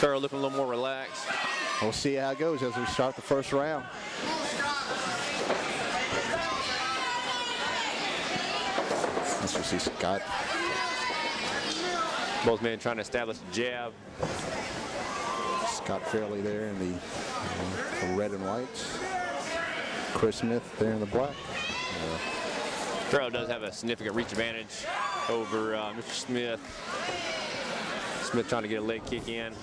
Fierle looking a little more relaxed. We'll see how it goes as we start the first round. Let's see Scott. Both men trying to establish a jab. Scott Fierle there in the red and whites. Chris Smith there in the black. Fierle does have a significant reach advantage over Mr. Smith. Smith trying to get a leg kick in.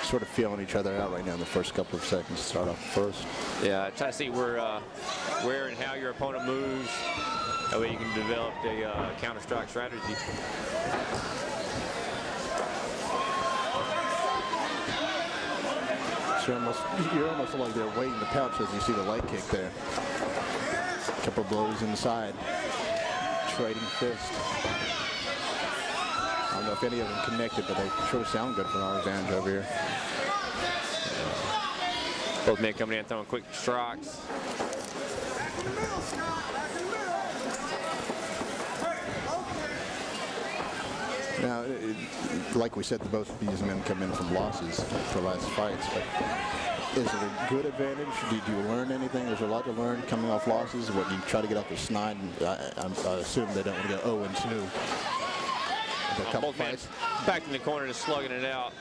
Sort of feeling each other out right now in the first couple of seconds to start off first. Yeah, trying to see where and how your opponent moves. That way you can develop a counter-strike strategy. You're almost like they're waiting to pounce as you see the leg kick there. A couple blows inside. Trading fist. I don't know if any of them connected, but they sure sound good for our advantage over here. Both men coming in throwing quick strikes. Now, like we said, both of these men come in from losses for last fights, but is it a good advantage? Did you learn anything? There's a lot to learn coming off losses. What you try to get off the snide, and I assume they don't want to go 0-2. Both men back in the corner just slugging it out.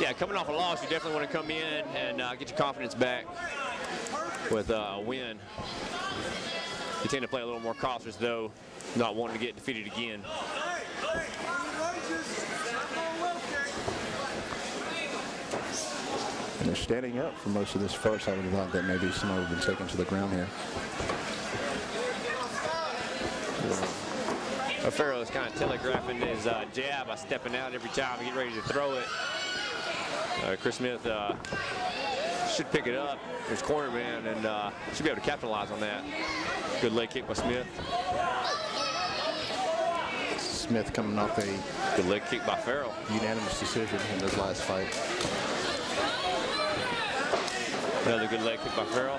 Yeah, coming off a loss, you definitely want to come in and get your confidence back with a win. You tend to play a little more cautious, though, not wanting to get defeated again. And they're standing up for most of this first. I would have thought that maybe some have been taken to the ground here. Fierle is kind of telegraphing his jab by stepping out every time, getting ready to throw it. Chris Smith should pick it up, his corner man, and should be able to capitalize on that. Good leg kick by Smith. Smith coming off a good leg kick by Fierle. Unanimous decision in this last fight. Another good leg kick by Fierle.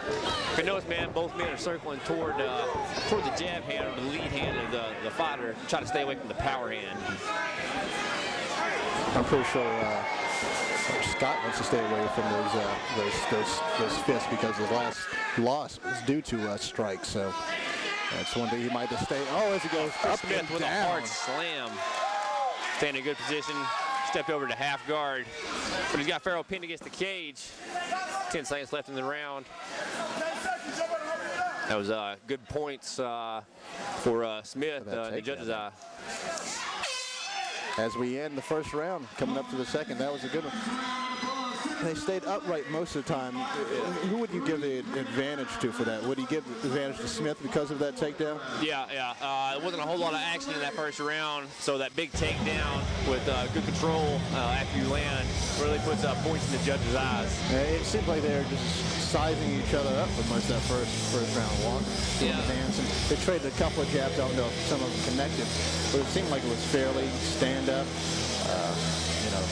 You notice, man, both men are circling toward the jab hand or the lead hand of the fighter. Try to stay away from the power hand. I'm pretty sure Scott wants to stay away from those fists because the last loss was due to strikes. So that's one thing he might have stayed. Oh, as he goes up Smith with a hard slam. Staying in good position. Stepped over to half guard, but he's got Fierle pinned against the cage. 10 seconds left in the round. That was good points for Smith, the judge's eye. As we end the first round, coming up to the second, that was a good one. They stayed upright most of the time. Who would you give the advantage to for that? Would you give the advantage to Smith because of that takedown? Yeah. There wasn't a whole lot of action in that first round, so that big takedown with good control after you land really puts points in the judge's eyes. It seemed like they were just sizing each other up for most of that first round walk. Yeah. They traded a couple of jabs. I don't know if some of them connected, but it seemed like it was fairly stand up. You know,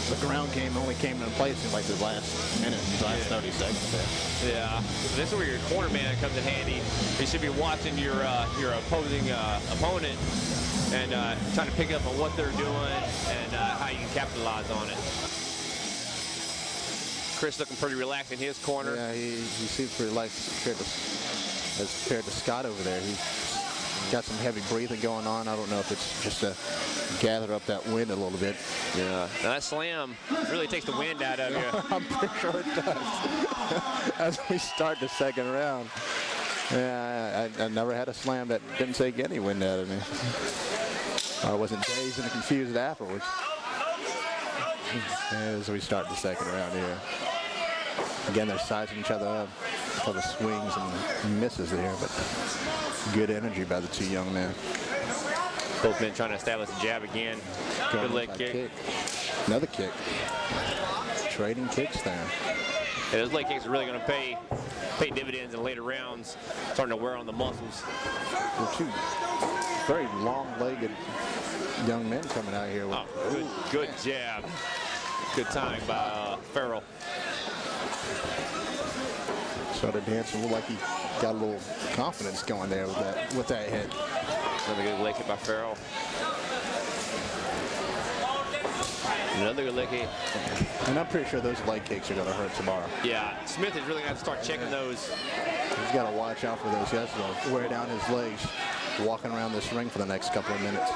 the ground game only came into place in like the last minute, the last 30 seconds there. Yeah, this is where your corner man comes in handy. You should be watching your opposing opponent and trying to pick up on what they're doing and how you can capitalize on it. Chris looking pretty relaxed in his corner. Yeah, he seems pretty relaxed as compared to Scott over there. He's got some heavy breathing going on. I don't know if it's just to gather up that wind a little bit. Yeah, now that slam really takes the wind out of you. I'm pretty sure it does. As we start the second round. Yeah, I never had a slam that didn't take any wind out of me. I wasn't dazed and confused afterwards. As we start the second round here. Again, they're sizing each other up. A couple of swings and misses there, but good energy by the two young men. Both men trying to establish a jab again. Good leg kick. Another kick. Trading kicks there. Yeah, those leg kicks are really going to pay dividends in later rounds, starting to wear on the muscles. Well, two very long-legged young men coming out here. Good jab. Good timing by Fierle. Started dancing, looked like he got a little confidence going there with that head. Another good leg kick by Fierle. Another good leg kick. And I'm pretty sure those leg kicks are going to hurt tomorrow. Yeah, Smith is really going to have to start checking those. He's got to watch out for those. He has to wear down his legs walking around this ring for the next couple of minutes.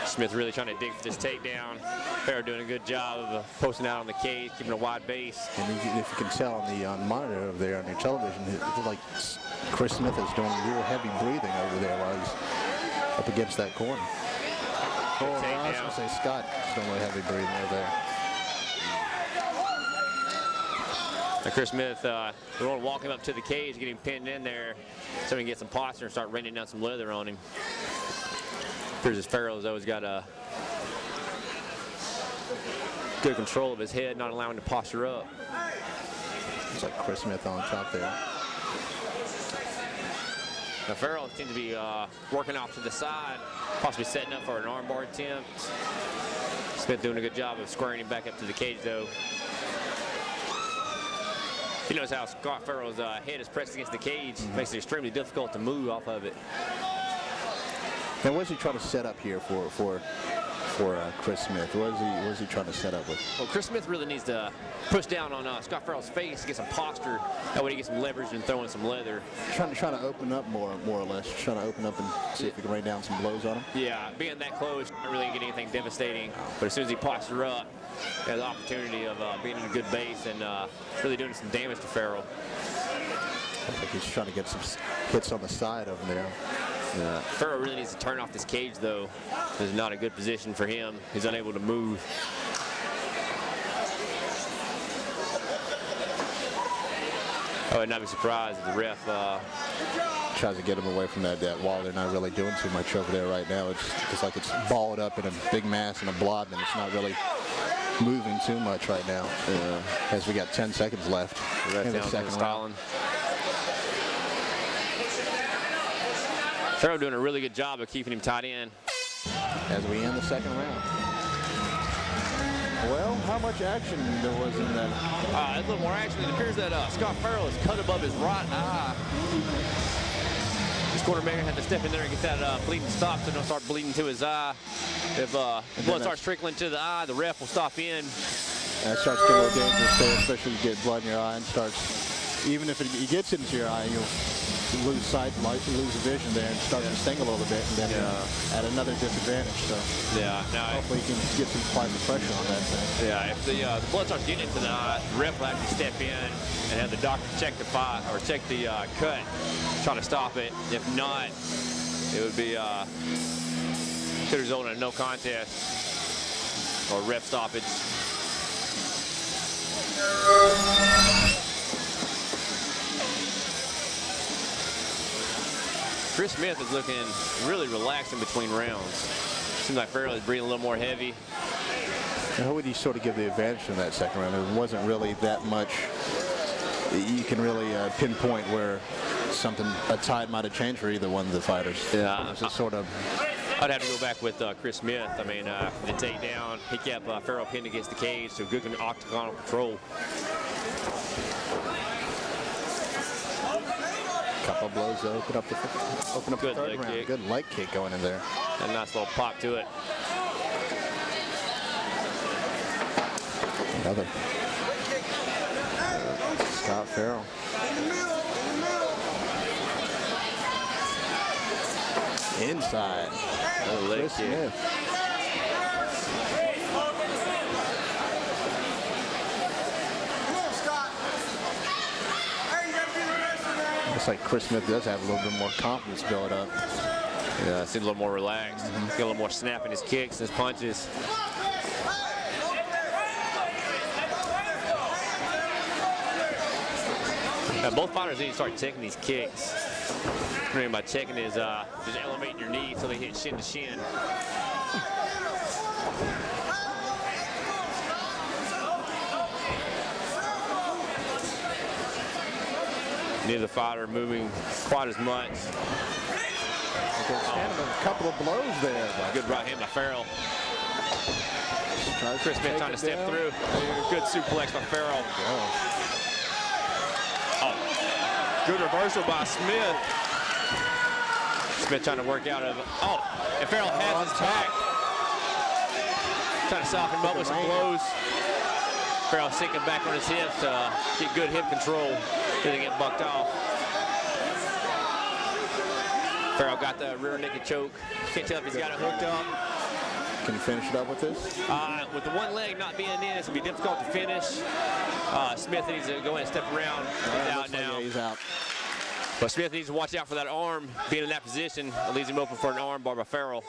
Smith really trying to dig for this takedown. Fierle doing a good job of posting out on the cage, keeping a wide base. And if you can tell on the monitor over there on your television, it's like Chris Smith is doing real heavy breathing over there while he's up against that corner. I was going to say Scott is doing really heavy breathing over there. And Chris Smith, we want to walk him up to the cage, get him pinned in there so we can get some posture and start raining down some leather on him. Appears as Fierle's always got a good control of his head, not allowing him to posture up. It's like Chris Smith on top there. Now Fierle seems to be working off to the side, possibly setting up for an armbar attempt. Smith doing a good job of squaring him back up to the cage, though. He knows how Scott Fierle's head is pressed against the cage. Makes it extremely difficult to move off of it. Now, what is he trying to set up here for Chris Smith? What is he trying to set up with? Well, Chris Smith really needs to push down on Scott Fierle's face to get some posture. That way he gets some leverage and throwing some leather. Trying to open up more or less. Trying to open up and see if he can rain down some blows on him. Yeah, being that close, not really getting anything devastating. But as soon as he postures up, he has the opportunity of being in a good base and really doing some damage to Fierle. I think he's trying to get some hits on the side of him there. Yeah. Fierle really needs to turn off this cage, though. This is not a good position for him. He's unable to move. I would not be surprised if the ref tries to get him away from that wall. They're not really doing too much over there right now. It's like it's balled up in a big mass and a blob, and it's not really moving too much right now. As we got 10 seconds left in the second round. Fierle doing a really good job of keeping him tied in. As we end the second round. Well, how much action there was in that? A little more action. It appears that Scott Fierle is cut above his right eye. This cornerback had to step in there and get that bleeding stopped so it don't start bleeding to his eye. If blood starts trickling to the eye, the ref will stop in. And it starts getting a little dangerous there, especially if you get blood in your eye and starts, even if it gets into your eye, you'll lose sight, lose vision there, and start to sting a little bit, and then at another disadvantage. So hopefully you can get some quite the pressure on that thing. Yeah, if the blood starts getting into the eye, the ref will actually step in and have the doctor check the check the cut, try to stop it. If not, it would be could result in a no contest or ref stoppage. Chris Smith is looking really relaxed in between rounds. Seems like Fierle is breathing a little more heavy. How would you sort of give the advantage in that second round? It wasn't really that much. You can really pinpoint where a tide might have changed for either one of the fighters. Yeah, it's sort of. I'd have to go back with Chris Smith. I mean, the takedown, he kept Fierle pinned against the cage, so good octagonal control. Couple blows to open up the good third leg round. kick. Good leg kick going in there. And a nice little pop to it. Another. Scott Fierle. Inside. Leg Chris kick. Smith. Looks like Chris Smith does have a little bit more confidence built up. Yeah, seems a little more relaxed. Got a little more snap in his kicks and his punches. Now, both fighters need to start taking these kicks. What I mean by checking is just elevating your knee so they hit shin to shin. Neither fighter moving quite as much. A couple of blows there. Good right hand by Fierle. Chris Smith trying to step through. Good suplex by Fierle. Oh, good reversal by Smith. Smith trying to work out of. Oh, and Fierle has his back. Trying to soften him up with some blows. Fierle sinking back on his hips to get good hip control. Didn't get bucked off. Fierle got the rear naked choke. Can't tell if he's got it hooked up. Can you finish it up with this? With the one leg not being in, it's going to be difficult to finish. Smith needs to go ahead and step around. He's out now. Like, yeah, he's out. But Smith needs to watch out for that arm. Being in that position, it leaves him open for an arm bar by Fierle.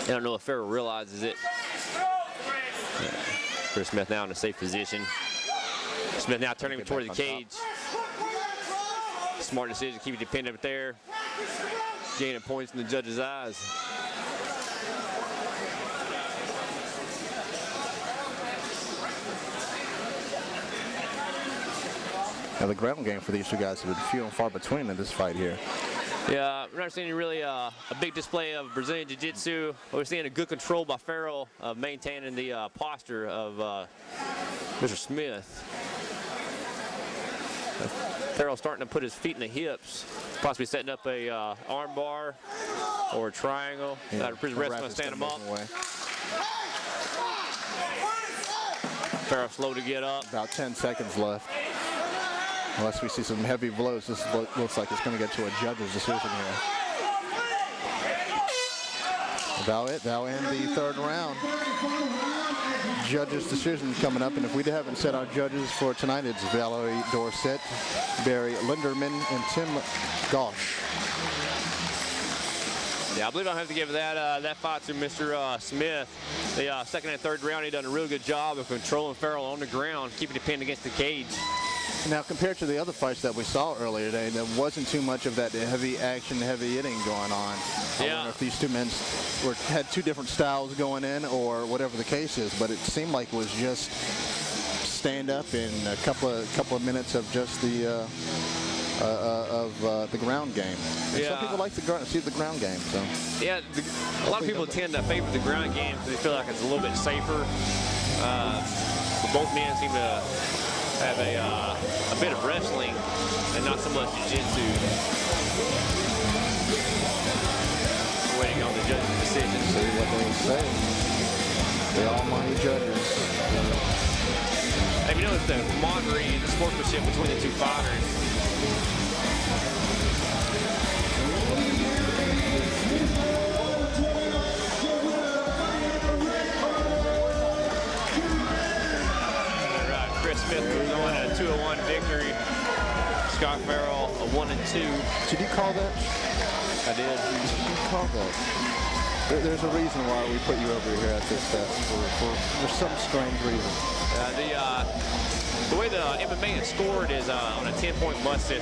I don't know if Fierle realizes it. Chris Smith now in a safe position. Smith now turning him toward the cage. Smart decision, keep it dependent up there. Gaining points in the judge's eyes. Now the ground game for these two guys have been few and far between in this fight here. Yeah, we're not seeing really a big display of Brazilian Jiu-Jitsu. We're seeing a good control by Fierle of maintaining the posture of Mr. Smith. Fierle starting to put his feet in the hips, possibly setting up a arm bar or a triangle. Yeah, His ref's going to stand him up. Fierle slow to get up. About 10 seconds left. Unless we see some heavy blows, this looks like it's going to get to a judge's decision here. That'll end the third round. Judge's decision coming up, and if we haven't set our judges for tonight, it's Valerie Dorset, Barry Linderman, and Tim Gosh. Yeah, I believe I'll have to give that fight to Mr. Smith. The second and third round, he done a real good job of controlling Fierle on the ground, keeping the pin against the cage. Now, compared to the other fights that we saw earlier today, there wasn't too much of that heavy action, heavy hitting going on. I wonder if these two men had two different styles going in or whatever the case is, but it seemed like it was just stand up in a couple of minutes of just the ground game. And some people like to see the ground game. So yeah, a lot of people tend to favor the ground game because they feel like it's a little bit safer. But both men seem to have a bit of wrestling and not so much jiu-jitsu. Waiting on the judge's decision. See what they say. The almighty judges. Have you noticed the camaraderie, the sportsmanship between the two fighters? Smith moves on a 2-1 victory. Scott Fierle a 1-2. Did you call that? I did. You called that. There's a reason why we put you over here at this test for some strange reason. The way the MMA is scored is on a 10-point must system.